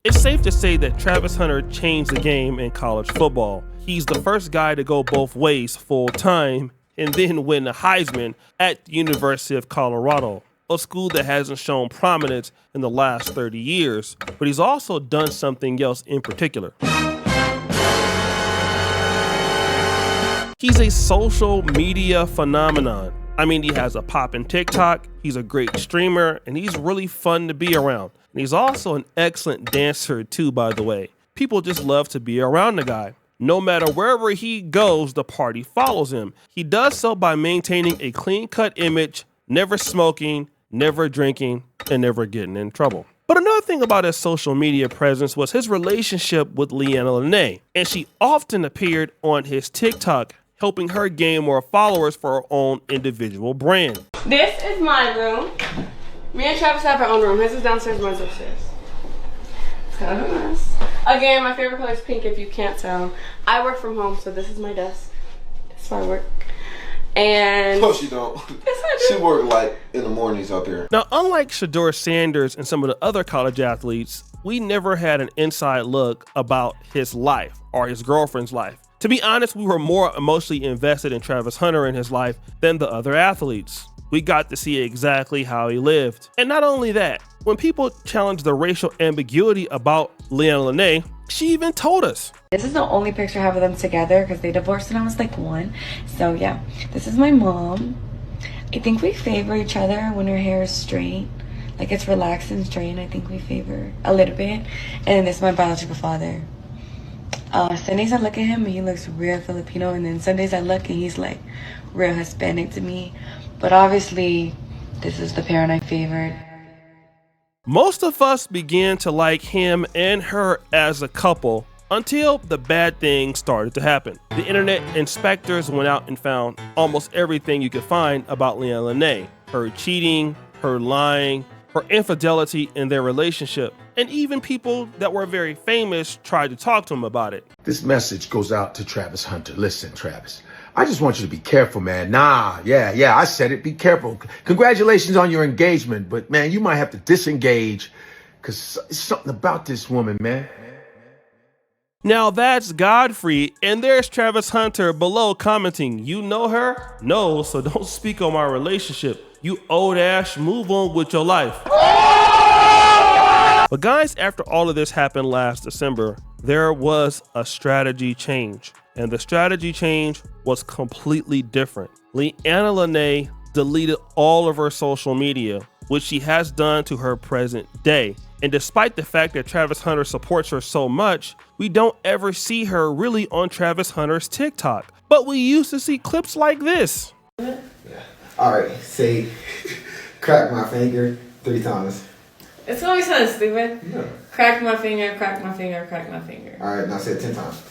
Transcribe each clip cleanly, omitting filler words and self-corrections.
It's safe to say that Travis Hunter changed the game in college football. He's the first guy to go both ways full time and then win the Heisman at the University of Colorado, a school that hasn't shown prominence in the last 30 years, but he's also done something else in particular. He's a social media phenomenon. I mean, he has a poppin' TikTok, he's a great streamer, and he's really fun to be around. And he's also an excellent dancer too, by the way. People just love to be around the guy. No matter wherever he goes, the party follows him. He does so by maintaining a clean-cut image, never smoking, never drinking, and never getting in trouble. But another thing about his social media presence was his relationship with Leanna Lenee, and she often appeared on his TikTok, helping her gain more followers for her own individual brand. This is my room. Me and Travis have our own room. His is downstairs, mine's upstairs. It's kind of a mess. Again, my favorite color is pink if you can't tell. I work from home, so this is my desk. That's where I work. And no, she don't. Yes, I do. She work like in the mornings out there. Now, unlike Shedeur Sanders and some of the other college athletes, we never had an inside look about his life or his girlfriend's life. To be honest, we were more emotionally invested in Travis Hunter and his life than the other athletes. We got to see exactly how he lived. And not only that, when people challenged the racial ambiguity about Leanna Lenee, she even told us. This is the only picture I have of them together because they divorced when I was like 1. So yeah, this is my mom. I think we favor each other when her hair is straight. Like it's relaxed and straight. I think we favor a little bit. And this is my biological father. Sundays I look at him and he looks real Filipino, and then Sundays I look and he's like real Hispanic to me. But obviously, this is the parent I favored. Most of us began to like him and her as a couple until the bad things started to happen. The internet inspectors went out and found almost everything you could find about Leanna Lenee. Her cheating, her lying, her infidelity in their relationship. And even people that were very famous tried to talk to him about it. This message goes out to Travis Hunter. Listen, Travis, I just want you to be careful, man. Yeah, I said it. Be careful. Congratulations on your engagement, but man, you might have to disengage because it's something about this woman, man. Now that's Godfrey, and there's Travis Hunter below commenting, "You know her? No, so don't speak on my relationship. You old ass, move on with your life." But guys, after all of this happened last December, there was a strategy change. And the strategy change was completely different. Leanna Lenee deleted all of her social media, which she has done to her present day. And despite the fact that Travis Hunter supports her so much, we don't ever see her really on Travis Hunter's TikTok. But we used to see clips like this. Yeah. All right, say, crack my finger 3 times. It's gonna be something stupid. No. Crack my finger, crack my finger, crack my finger. All right, now say it 10 times.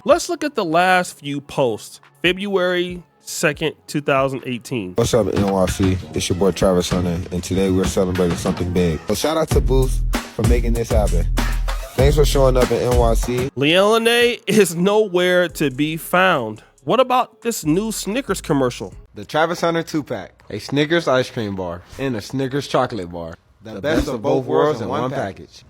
Let's look at the last few posts. February 2nd, 2018. What's up, NYC? It's your boy Travis Hunter, and today we're celebrating something big. So shout out to Boost for making this happen. Thanks for showing up in NYC. Leanna Lenee is nowhere to be found. What about this new Snickers commercial? The Travis Hunter 2-pack, a Snickers ice cream bar, and a Snickers chocolate bar. The best of both worlds in one package.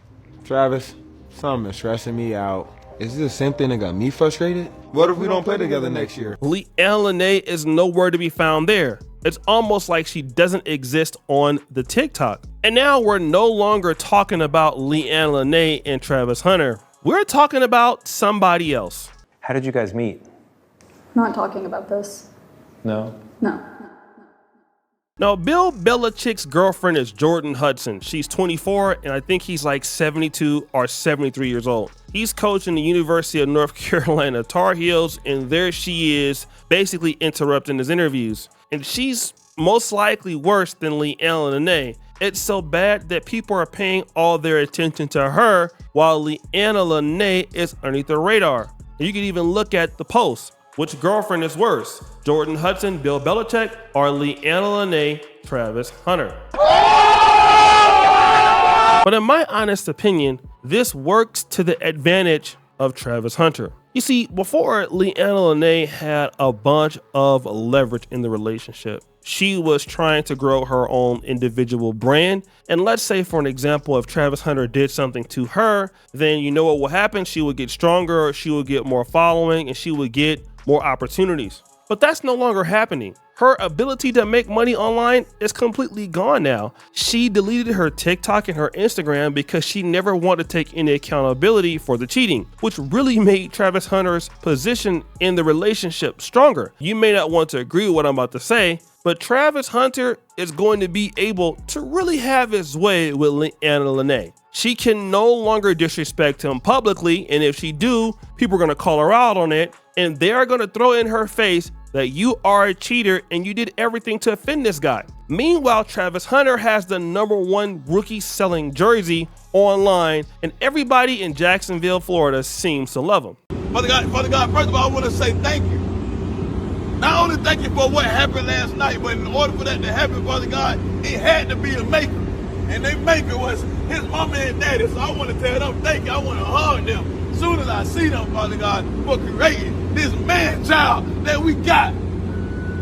Travis, something is stressing me out. Is this the same thing that got me frustrated? What if we don't play together next year? Leanna Lenee is nowhere to be found there. It's almost like she doesn't exist on the TikTok. And now we're no longer talking about Leanna Lenee and Travis Hunter. We're talking about somebody else. How did you guys meet? Not talking about this. No? No. Now, Bill Belichick's girlfriend is Jordan Hudson. She's 24, and I think he's like 72 or 73 years old. He's coaching the University of North Carolina Tar Heels, and there she is, basically interrupting his interviews. And she's most likely worse than Leanna Lenee. It's so bad that people are paying all their attention to her, while Leanna Lenee is underneath the radar. And you can even look at the post. Which girlfriend is worse? Jordan Hudson, Bill Belichick, or Leanna Lenee, Travis Hunter? But in my honest opinion, this works to the advantage of Travis Hunter. You see, before Leanna Lenee had a bunch of leverage in the relationship. She was trying to grow her own individual brand. And let's say, for an example, if Travis Hunter did something to her, then you know what will happen? She would get stronger, she would get more following, and she would get more opportunities. But that's no longer happening. Her ability to make money online is completely gone now. She deleted her TikTok and her Instagram because she never wanted to take any accountability for the cheating, which really made Travis Hunter's position in the relationship stronger. You may not want to agree with what I'm about to say, but Travis Hunter is going to be able to really have his way with Leanna Lenee. She can no longer disrespect him publicly, and if she do, people are going to call her out on it, and they are going to throw in her face that you are a cheater and you did everything to offend this guy. Meanwhile, Travis Hunter has the #1 rookie selling jersey online, and everybody in Jacksonville, Florida seems to love him. Father God, first of all, I want to say thank you. Not only thank you for what happened last night, but in order for that to happen, Father God, it had to be a maker. And their maker was his mama and daddy. So I want to tell them thank you. I want to hug them as soon as I see them, Father God, for creating this man-child that we got.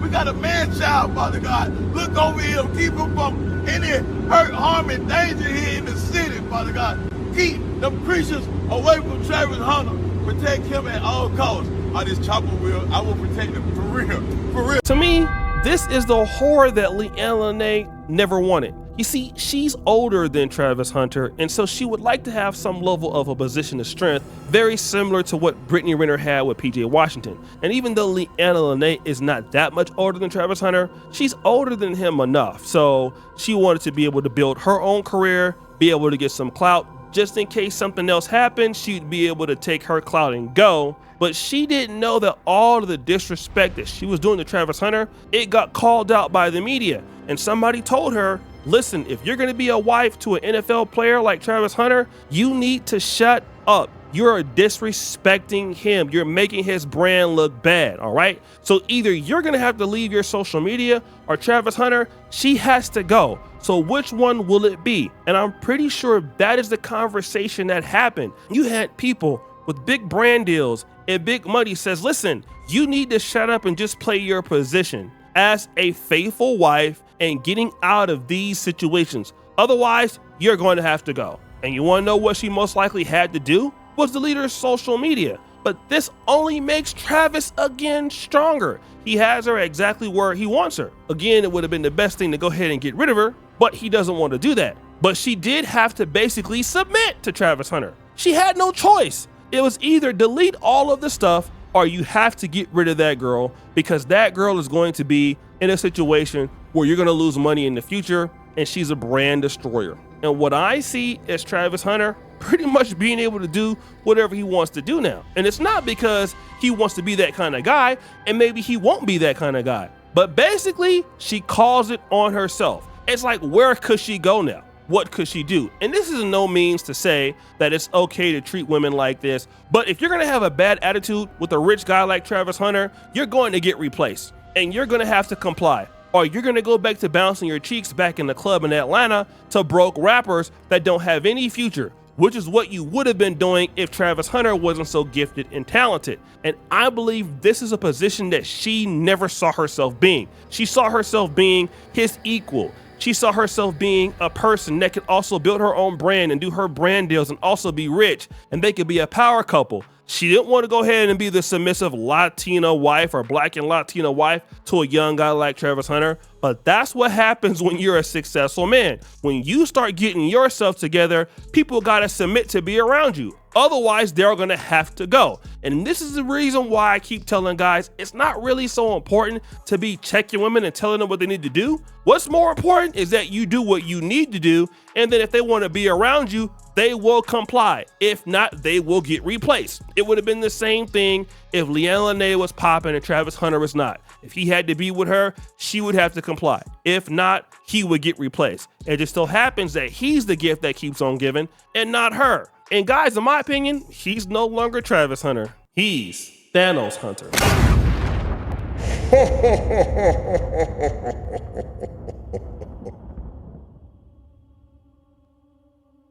We got a man-child, Father God. Look over him. Keep him from any hurt, harm, and danger here in the city, Father God. Keep them creatures away from Travis Hunter. Protect him at all costs. On this chopper wheel, I will protect him for real. For real. To me, this is the horror that Leanna Lenee never wanted. You see, she's older than Travis Hunter, and so she would like to have some level of a position of strength, very similar to what Brittany Renner had with PJ Washington. And even though Leanna Lenee is not that much older than Travis Hunter, she's older than him enough. So she wanted to be able to build her own career, be able to get some clout. Just in case something else happened, she'd be able to take her clout and go. But she didn't know that all of the disrespect that she was doing to Travis Hunter, it got called out by the media. And somebody told her, listen, if you're going to be a wife to an NFL player like Travis Hunter, you need to shut up. You're disrespecting him. You're making his brand look bad, all right? So either you're going to have to leave your social media, or Travis Hunter, she has to go. So which one will it be? And I'm pretty sure that is the conversation that happened. You had people with big brand deals and big money says, listen, you need to shut up and just play your position as a faithful wife and getting out of these situations. Otherwise, you're going to have to go. And you want to know what she most likely had to do? Was delete her social media. But this only makes Travis again stronger. He has her exactly where he wants her. Again, it would have been the best thing to go ahead and get rid of her, but he doesn't want to do that. But she did have to basically submit to Travis Hunter. She had no choice. It was either delete all of the stuff or you have to get rid of that girl, because that girl is going to be in a situation where you're going to lose money in the future, and she's a brand destroyer. And what I see is Travis Hunter pretty much being able to do whatever he wants to do now. And it's not because he wants to be that kind of guy, and maybe he won't be that kind of guy. But basically, she calls it on herself. It's like, where could she go now? What could she do? And this is no means to say that it's okay to treat women like this, but if you're gonna have a bad attitude with a rich guy like Travis Hunter, you're going to get replaced, and you're gonna have to comply. Or you're gonna go back to bouncing your cheeks back in the club in Atlanta to broke rappers that don't have any future, which is what you would have been doing if Travis Hunter wasn't so gifted and talented. And I believe this is a position that she never saw herself being. She saw herself being his equal. She saw herself being a person that could also build her own brand and do her brand deals and also be rich, and they could be a power couple. She didn't want to go ahead and be the submissive Latina wife or Black and Latina wife to a young guy like Travis Hunter. But that's what happens when you're a successful man. When you start getting yourself together, people got to submit to be around you. Otherwise, they're going to have to go. And this is the reason why I keep telling guys, it's not really so important to be checking women and telling them what they need to do. What's more important is that you do what you need to do. And then if they want to be around you, they will comply. If not, they will get replaced. It would have been the same thing if Leanna Lenee was popping and Travis Hunter was not. If he had to be with her, she would have to comply. If not, he would get replaced. It just so happens that he's the gift that keeps on giving and not her. And guys, in my opinion, he's no longer Travis Hunter. He's Thanos Hunter.